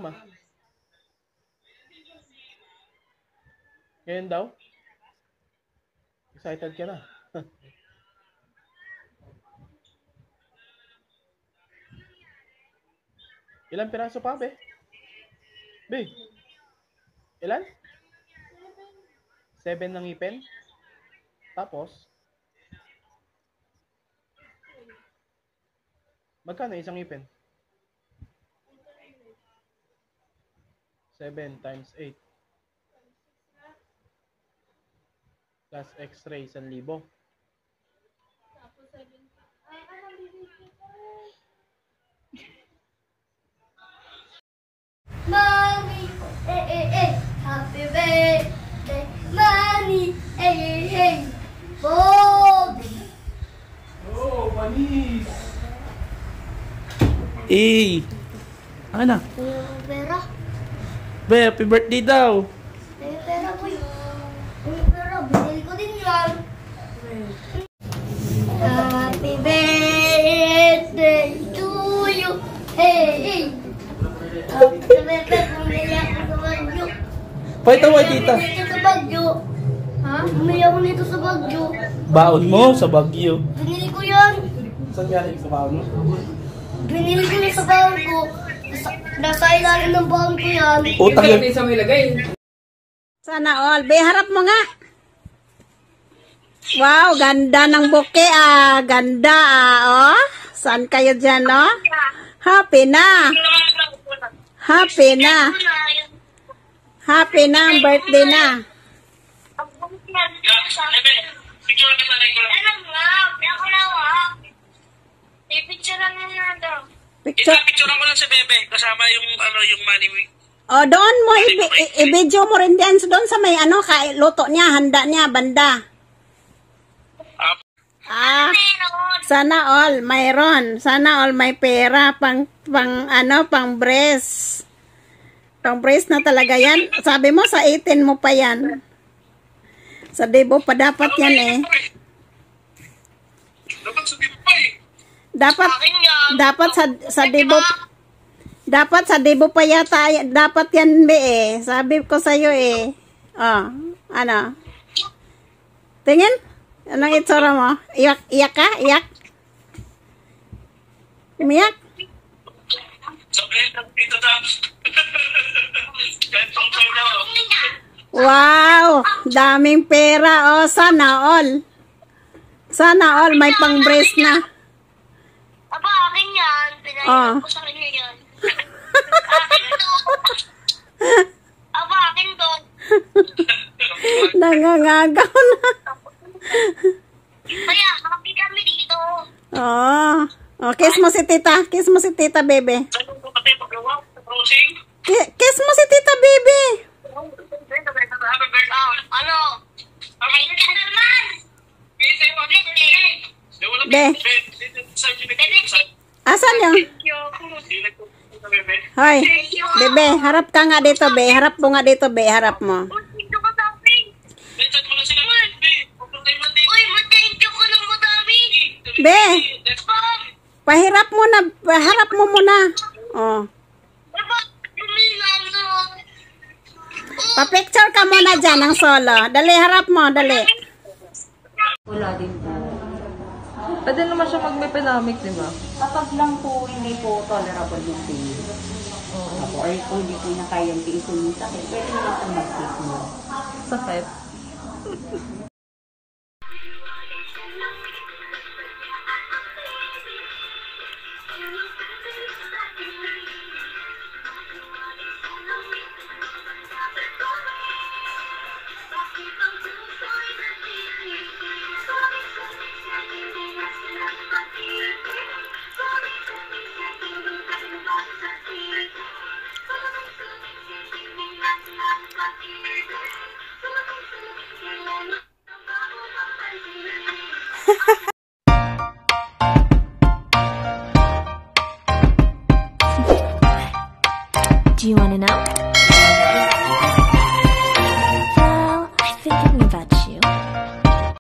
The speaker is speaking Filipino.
sumama? Ngayon daw? Excited ka na. Ilan piraso pa, be? Be? Ilan? 7 ng ngipin? Tapos? Magkano isang ngipin? 7 times 8. Plus x-ray, 1,000. Mommy, happy birthday, Mommy, Bobby. Oh, manis! Ano? Yung pera. Be, happy birthday daw. Yung pera, boy. Yung pera, binili ko din yan. Happy birthday to you. Hey. Happy birthday, bumili ako sa Bagyo. Pakita mo, tita. Bumili sa Bagyo. Ha? Bumili ako nito sa Bagyo. Baon mo sa Baguio. Binili ko yan. Saan galing sa baon mo? Binili ko yan sa baon ko. Nasa ilalim ng baon ko yan. Utang yun. Sana all. Be, harap mo nga. Wow, ganda ng bouquet Ganda oh. Saan kayo dyan, no? Happy na. Happy na. Happy na ang birthday na. Picture. Picturean ko lang si Bebe kasama yung yung money week. Oh, doon mo i-video mo rin diyan doon sa may luto niya, handa niya, banda. Sana all mayroon. Sana all may pera pang breast. Pang breast na talaga yan. Sabi mo sa 18 mo pa yan. Sa debo pa dapat yan eh. Dapat sa Bebe pa eh. Dapat sa debo. Dapat sa debo pa yata. Dapat yan be eh. Sabi ko sa iyo eh. Oh, ano? Tingin? Anong itsura mo? Iyak ka? Iyak? Umiyak? Sabihin ng Tito Dams. Wow! Daming pera. Oh, sana all. Sana all may pang brace na. Aba, akin yan. Pinahin ko sa kanya yan. Akin to. Aba, akin to. Nangangagaw na. Kaya, happy kami dito. Oh. Oh, kiss mo si tita. Kiss mo si tita, bebe. Saan yung kapatid paglawa? Sa crossing? Kiss mo si tita, bebe. Happy birthday. Ano? Ay, ka naman. Be. Asan yung? Hoy. Bebe, harap ka nga dito, be. Harap mo nga dito, be. Harap mo. Uy, mag-thank you ko ng madami. Be. Pahirap mo na. Harap mo muna. Oh. Pa-picture ka muna dyan ng solo. Dali, harap mo. Dali. Wala din po. Pwede naman siya mag-mepinamic, di ba? Kapag lang po hindi po tolerable yung pain. Opo. Or kung hindi po na kayang tiisin yung sakit, pwede naman po mag-take mo. Sakit. Do you want to know?